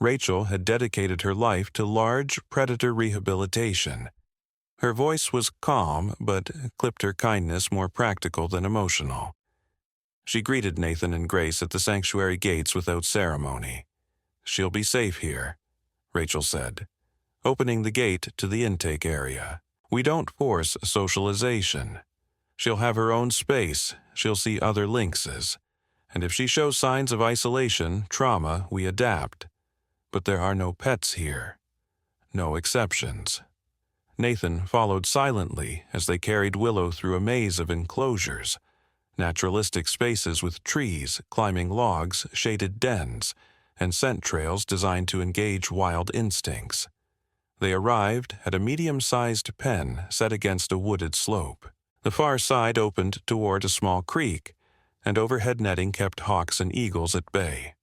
[SPEAKER 1] Rachel had dedicated her life to large predator rehabilitation. Her voice was calm, but clipped her kindness more practical than emotional. She greeted Nathan and Grace at the sanctuary gates without ceremony. "She'll be safe here," Rachel said, opening the gate to the intake area. "We don't force socialization. She'll have her own space, she'll see other lynxes, and if she shows signs of isolation, trauma, we adapt. But there are no pets here. No exceptions." Nathan followed silently as they carried Willow through a maze of enclosures, naturalistic spaces with trees, climbing logs, shaded dens, and scent trails designed to engage wild instincts. They arrived at a medium-sized pen set against a wooded slope. The far side opened toward a small creek, and overhead netting kept hawks and eagles at bay.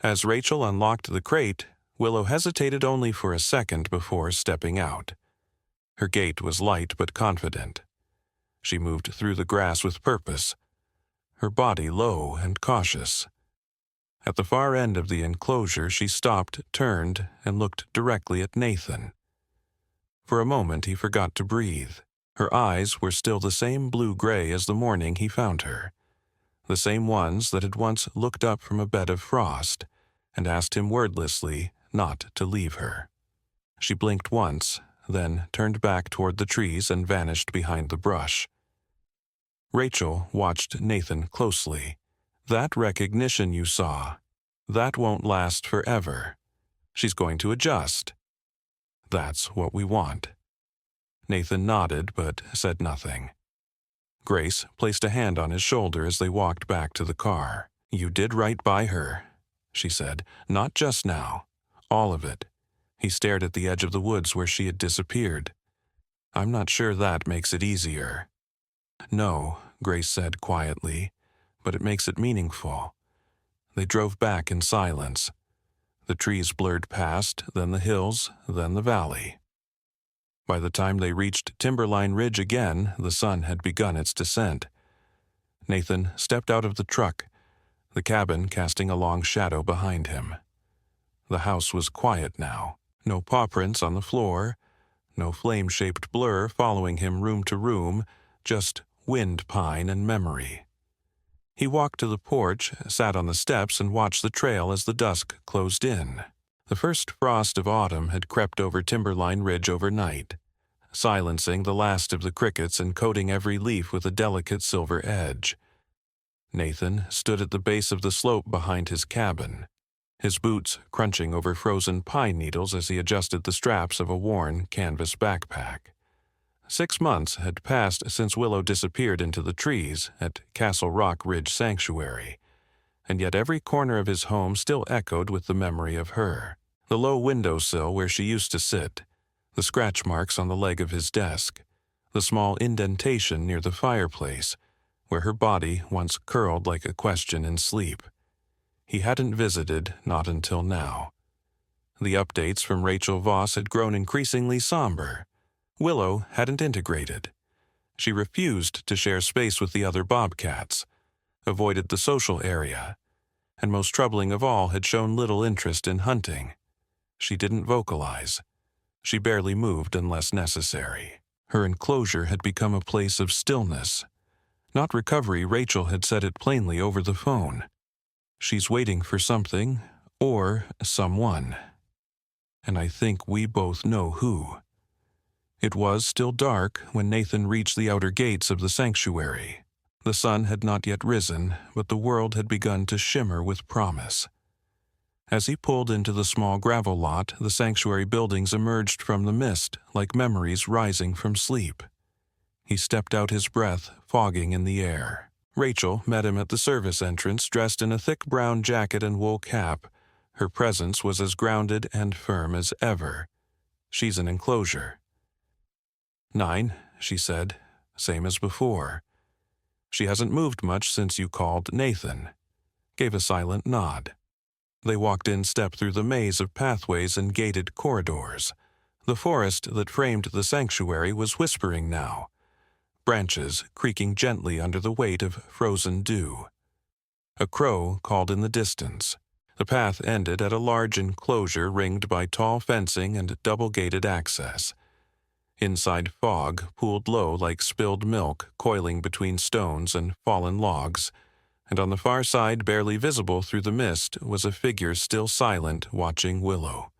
[SPEAKER 1] As Rachel unlocked the crate, Willow hesitated only for a second before stepping out. Her gait was light but confident. She moved through the grass with purpose, her body low and cautious. At the far end of the enclosure, she stopped, turned, and looked directly at Nathan. For a moment, he forgot to breathe. Her eyes were still the same blue-gray as the morning he found her, the same ones that had once looked up from a bed of frost and asked him wordlessly not to leave her. She blinked once, then turned back toward the trees and vanished behind the brush. Rachel watched Nathan closely. "That recognition you saw, that won't last forever. She's going to adjust. That's what we want." Nathan nodded but said nothing. Grace placed a hand on his shoulder as they walked back to the car. "You did right by her," she said. "Not just now. All of it." He stared at the edge of the woods where she had disappeared. "I'm not sure that makes it easier." "No," Grace said quietly, "but it makes it meaningful." They drove back in silence. The trees blurred past, then the hills, then the valley. By the time they reached Timberline Ridge again, the sun had begun its descent. Nathan stepped out of the truck, the cabin casting a long shadow behind him. The house was quiet now. No paw prints on the floor, no flame-shaped blur following him room to room, just wind pine and memory. He walked to the porch, sat on the steps, and watched the trail as the dusk closed in. The first frost of autumn had crept over Timberline Ridge overnight, silencing the last of the crickets and coating every leaf with a delicate silver edge. Nathan stood at the base of the slope behind his cabin, his boots crunching over frozen pine needles as he adjusted the straps of a worn canvas backpack. 6 months had passed since Willow disappeared into the trees at Castle Rock Ridge Sanctuary, and yet every corner of his home still echoed with the memory of her. The low windowsill where she used to sit, the scratch marks on the leg of his desk, the small indentation near the fireplace, where her body once curled like a question in sleep. He hadn't visited, not until now. The updates from Rachel Voss had grown increasingly somber. Willow hadn't integrated. She refused to share space with the other Bobcats, avoided the social area, and most troubling of all, had shown little interest in hunting. She didn't vocalize. She barely moved unless necessary. Her enclosure had become a place of stillness. Not recovery, Rachel had said it plainly over the phone. She's waiting for something, or someone. And I think we both know who. It was still dark when Nathan reached the outer gates of the sanctuary. The sun had not yet risen, but the world had begun to shimmer with promise. As he pulled into the small gravel lot, the sanctuary buildings emerged from the mist like memories rising from sleep. He stepped out, his breath fogging in the air. Rachel met him at the service entrance, dressed in a thick brown jacket and wool cap. Her presence was as grounded and firm as ever. "She's an enclosure." "9, she said, same as before. "She hasn't moved much since you called, Nathan." Gave a silent nod. They walked in step through the maze of pathways and gated corridors. The forest that framed the sanctuary was whispering now, branches creaking gently under the weight of frozen dew. A crow called in the distance. The path ended at a large enclosure ringed by tall fencing and double-gated access. Inside, fog pooled low like spilled milk, coiling between stones and fallen logs, and on the far side, barely visible through the mist, was a figure still silent, watching Willow.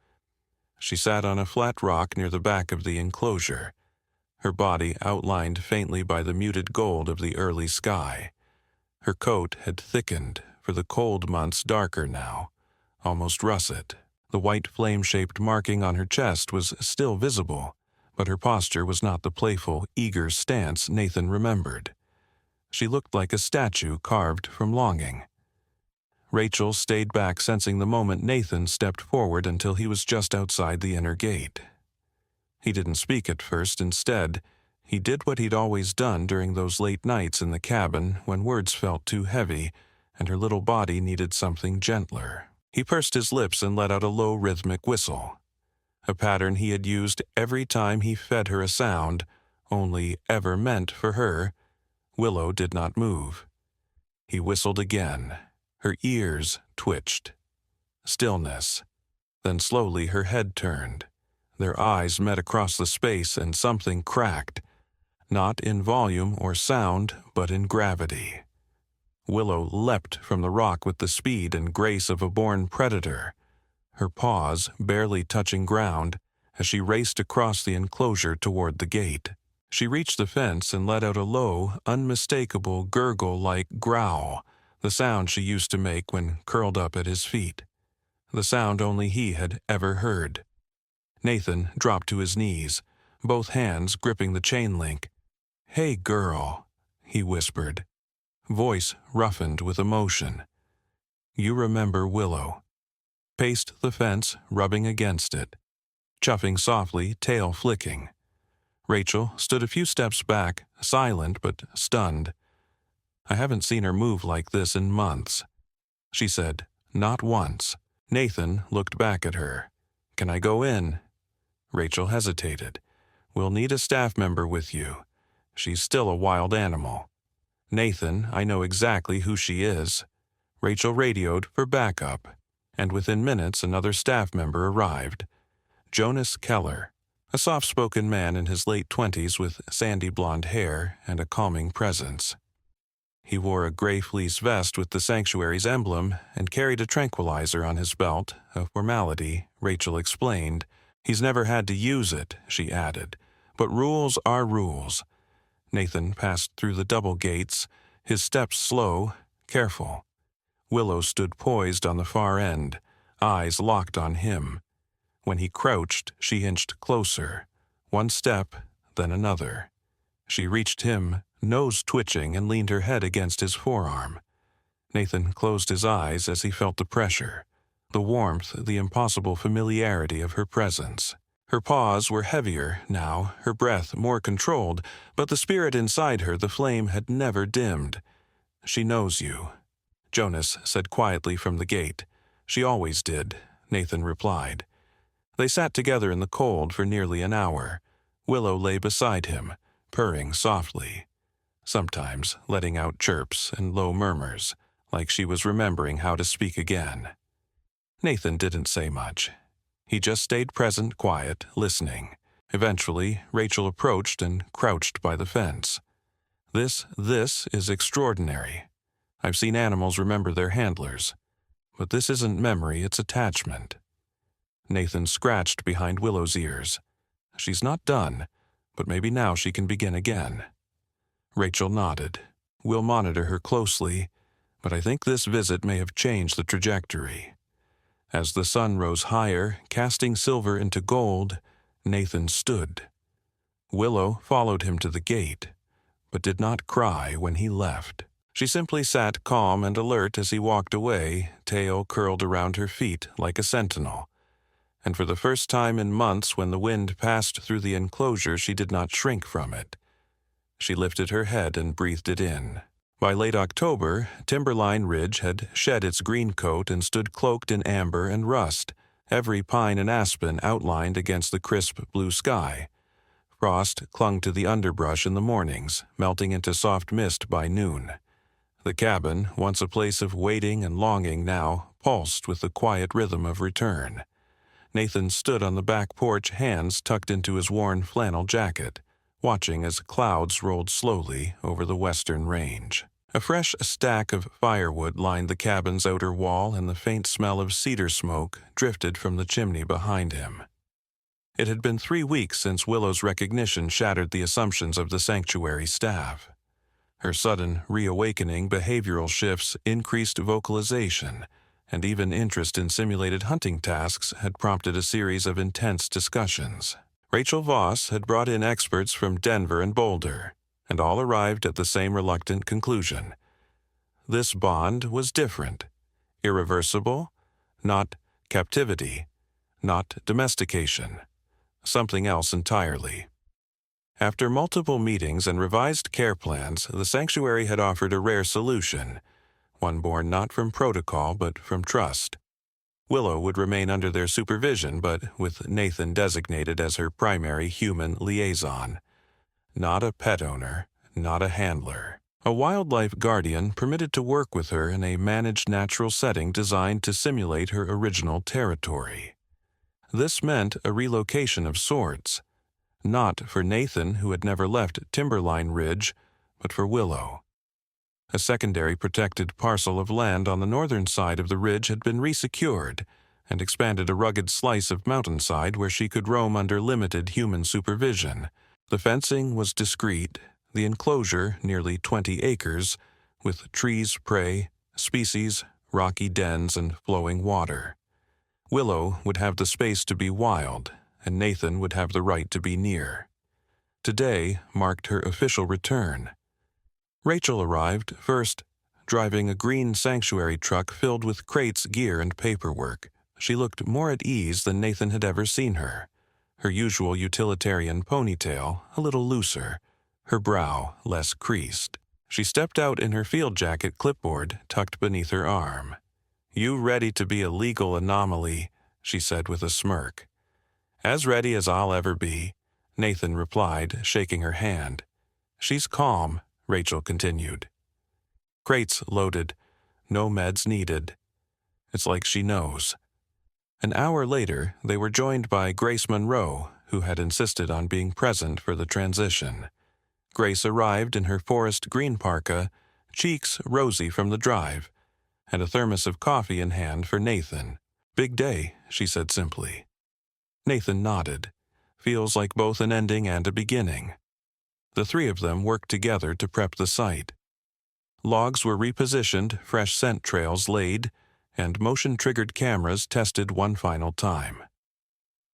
[SPEAKER 1] She sat on a flat rock near the back of the enclosure, her body outlined faintly by the muted gold of the early sky. Her coat had thickened, for the cold months darker now, almost russet. The white flame-shaped marking on her chest was still visible, but her posture was not the playful, eager stance Nathan remembered. She looked like a statue carved from longing. Rachel stayed back, sensing the moment Nathan stepped forward until he was just outside the inner gate. He didn't speak at first. Instead, he did what he'd always done during those late nights in the cabin when words felt too heavy and her little body needed something gentler. He pursed his lips and let out a low rhythmic whistle, a pattern he had used every time he fed her a sound, only ever meant for her. Willow did not move. He whistled again. Her ears twitched. Stillness. Then slowly her head turned. Their eyes met across the space and something cracked, not in volume or sound, but in gravity. Willow leapt from the rock with the speed and grace of a born predator, her paws barely touching ground as she raced across the enclosure toward the gate. She reached the fence and let out a low, unmistakable gurgle-like growl, the sound she used to make when curled up at his feet, the sound only he had ever heard. Nathan dropped to his knees, both hands gripping the chain link. "Hey, girl," he whispered, voice roughened with emotion. "You remember Willow." Paced the fence, rubbing against it, chuffing softly, tail flicking. Rachel stood a few steps back, silent but stunned. "I haven't seen her move like this in months," she said, "not once." Nathan looked back at her. "Can I go in?" Rachel hesitated. "We'll need a staff member with you. She's still a wild animal." "Nathan, I know exactly who she is." Rachel radioed for backup, and within minutes another staff member arrived. Jonas Keller, a soft-spoken man in his late 20s with sandy blonde hair and a calming presence. He wore a gray fleece vest with the sanctuary's emblem and carried a tranquilizer on his belt, a formality, Rachel explained. He's never had to use it, she added, but rules are rules. Nathan passed through the double gates, his steps slow, careful. Willow stood poised on the far end, eyes locked on him. When he crouched, she inched closer, one step, then another. She reached him, nose twitching, and leaned her head against his forearm. Nathan closed his eyes as he felt the pressure, the warmth, the impossible familiarity of her presence. Her paws were heavier now, her breath more controlled, but the spirit inside her, the flame, had never dimmed. "She knows you," Jonas said quietly from the gate. "She always did," Nathan replied. They sat together in the cold for nearly an hour. Willow lay beside him, purring softly, sometimes letting out chirps and low murmurs, like she was remembering how to speak again. Nathan didn't say much. He just stayed present, quiet, listening. Eventually, Rachel approached and crouched by the fence. This is extraordinary. I've seen animals remember their handlers. But this isn't memory, it's attachment. Nathan scratched behind Willow's ears. She's not done, but maybe now she can begin again. Rachel nodded. We'll monitor her closely, but I think this visit may have changed the trajectory. As the sun rose higher, casting silver into gold, Nathan stood. Willow followed him to the gate, but did not cry when he left. She simply sat calm and alert as he walked away, tail curled around her feet like a sentinel. And for the first time in months, when the wind passed through the enclosure, she did not shrink from it. She lifted her head and breathed it in. By late October, Timberline Ridge had shed its green coat and stood cloaked in amber and rust, every pine and aspen outlined against the crisp blue sky. Frost clung to the underbrush in the mornings, melting into soft mist by noon. The cabin, once a place of waiting and longing, now pulsed with the quiet rhythm of return. Nathan stood on the back porch, hands tucked into his worn flannel jacket, watching as clouds rolled slowly over the western range. A fresh stack of firewood lined the cabin's outer wall, and the faint smell of cedar smoke drifted from the chimney behind him. It had been 3 weeks since Willow's recognition shattered the assumptions of the sanctuary staff. Her sudden reawakening, behavioral shifts, increased vocalization, and even interest in simulated hunting tasks had prompted a series of intense discussions. Rachel Voss had brought in experts from Denver and Boulder, and all arrived at the same reluctant conclusion. This bond was different, irreversible, not captivity, not domestication, something else entirely. After multiple meetings and revised care plans, the sanctuary had offered a rare solution, one born not from protocol but from trust. Willow would remain under their supervision, but with Nathan designated as her primary human liaison. Not a pet owner, not a handler. A wildlife guardian permitted to work with her in a managed natural setting designed to simulate her original territory. This meant a relocation of sorts, not for Nathan, who had never left Timberline Ridge, but for Willow. A secondary protected parcel of land on the northern side of the ridge had been resecured and expanded a rugged slice of mountainside where she could roam under limited human supervision. The fencing was discreet, the enclosure nearly 20 acres, with trees, prey, species, rocky dens, and flowing water. Willow would have the space to be wild, and Nathan would have the right to be near. Today marked her official return. Rachel arrived first, driving a green sanctuary truck filled with crates, gear, and paperwork. She looked more at ease than Nathan had ever seen her. Her usual utilitarian ponytail a little looser, her brow less creased. She stepped out in her field jacket, clipboard tucked beneath her arm. "You ready to be a legal anomaly?" she said with a smirk. "As ready as I'll ever be," Nathan replied, shaking her hand. "She's calm," Rachel continued. "Crates loaded. No meds needed. It's like she knows." An hour later, they were joined by Grace Monroe, who had insisted on being present for the transition. Grace arrived in her forest green parka, cheeks rosy from the drive, and a thermos of coffee in hand for Nathan. "Big day," she said simply. Nathan nodded. "Feels like both an ending and a beginning." The three of them worked together to prep the site. Logs were repositioned, fresh scent trails laid, and motion-triggered cameras tested one final time.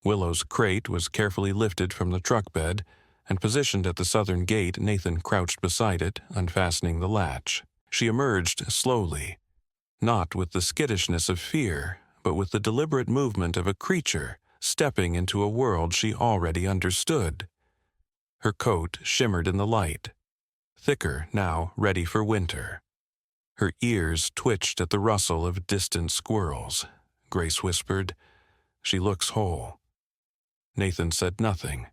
[SPEAKER 1] Willow's crate was carefully lifted from the truck bed, and positioned at the southern gate. Nathan crouched beside it, unfastening the latch. She emerged slowly, not with the skittishness of fear, but with the deliberate movement of a creature stepping into a world she already understood. Her coat shimmered in the light, thicker now, ready for winter. Her ears twitched at the rustle of distant squirrels. Grace whispered, "She looks whole." Nathan said nothing.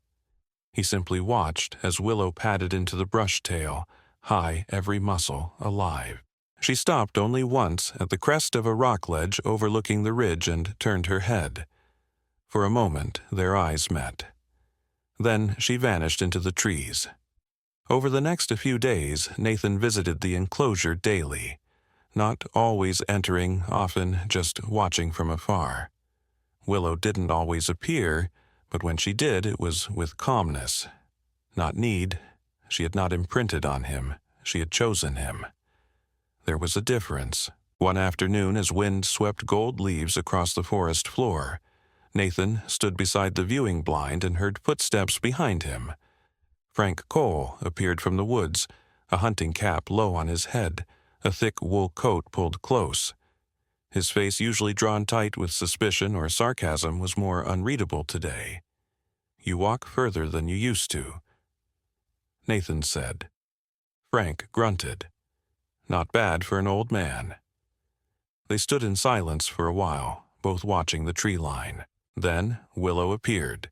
[SPEAKER 1] He simply watched as Willow padded into the brush tail, high, every muscle alive. She stopped only once at the crest of a rock ledge overlooking the ridge and turned her head. For a moment, their eyes met. Then she vanished into the trees. Over the next few days, Nathan visited the enclosure daily, not always entering, often just watching from afar. Willow didn't always appear, but when she did, it was with calmness. Not need. She had not imprinted on him. She had chosen him. There was a difference. One afternoon, as wind swept gold leaves across the forest floor, Nathan stood beside the viewing blind and heard footsteps behind him. Frank Cole appeared from the woods, a hunting cap low on his head, a thick wool coat pulled close. His face, usually drawn tight with suspicion or sarcasm, was more unreadable today. "You walk further than you used to," Nathan said. Frank grunted. Not bad for an old man. They stood in silence for a while, both watching the tree line. Then Willow appeared.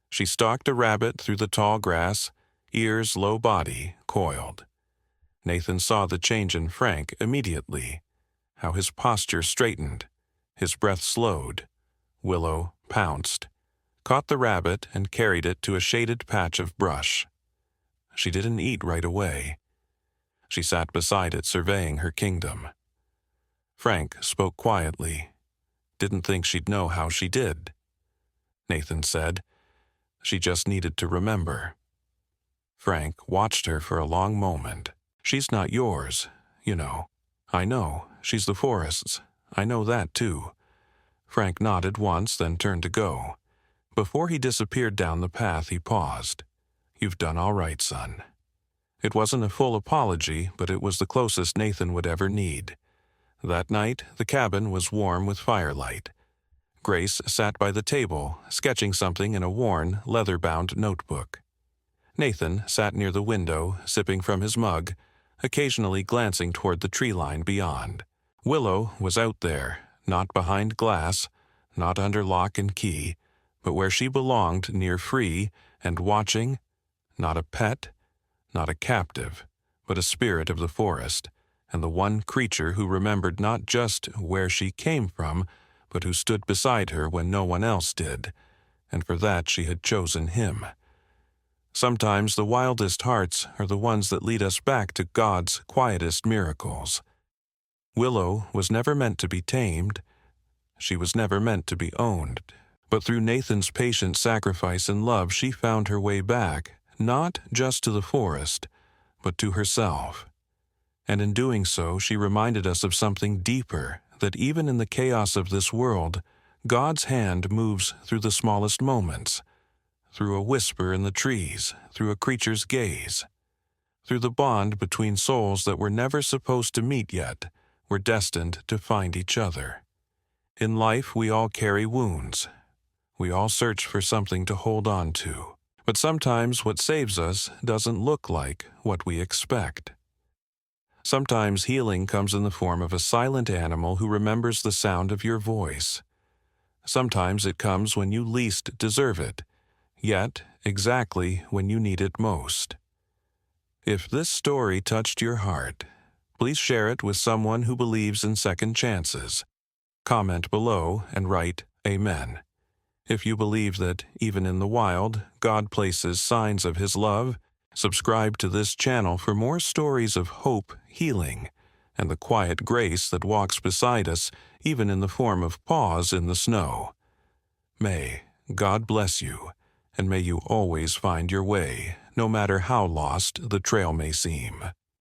[SPEAKER 1] She stalked a rabbit through the tall grass, ears, low body, coiled. Nathan saw the change in Frank immediately, how his posture straightened, his breath slowed. Willow pounced, caught the rabbit, and carried it to a shaded patch of brush. She didn't eat right away. She sat beside it, surveying her kingdom. Frank spoke quietly. Didn't think she'd know how she did. Nathan said, "She just needed to remember." Frank watched her for a long moment. "She's not yours, you know." "I know. She's the forest's. I know that, too." Frank nodded once, then turned to go. Before he disappeared down the path, he paused. "You've done all right, son." It wasn't a full apology, but it was the closest Nathan would ever need. That night, the cabin was warm with firelight. Grace sat by the table, sketching something in a worn, leather-bound notebook. Nathan sat near the window, sipping from his mug, occasionally glancing toward the tree line beyond. Willow was out there, not behind glass, not under lock and key, but where she belonged, near free, and watching, not a pet, not a captive, but a spirit of the forest, and the one creature who remembered not just where she came from, but who stood beside her when no one else did, and for that she had chosen him. Sometimes the wildest hearts are the ones that lead us back to God's quietest miracles. Willow was never meant to be tamed. She was never meant to be owned. But through Nathan's patient sacrifice and love, she found her way back, not just to the forest, but to herself. And in doing so, she reminded us of something deeper, that even in the chaos of this world, God's hand moves through the smallest moments, through a whisper in the trees, through a creature's gaze, through the bond between souls that were never supposed to meet yet, were destined to find each other. In life, we all carry wounds. We all search for something to hold on to. But sometimes what saves us doesn't look like what we expect. Sometimes healing comes in the form of a silent animal who remembers the sound of your voice. Sometimes it comes when you least deserve it, yet exactly when you need it most. If this story touched your heart, please share it with someone who believes in second chances. Comment below and write Amen. If you believe that, even in the wild, God places signs of His love, subscribe to this channel for more stories of hope, healing, and the quiet grace that walks beside us, even in the form of paws in the snow. May God bless you, and may you always find your way, no matter how lost the trail may seem.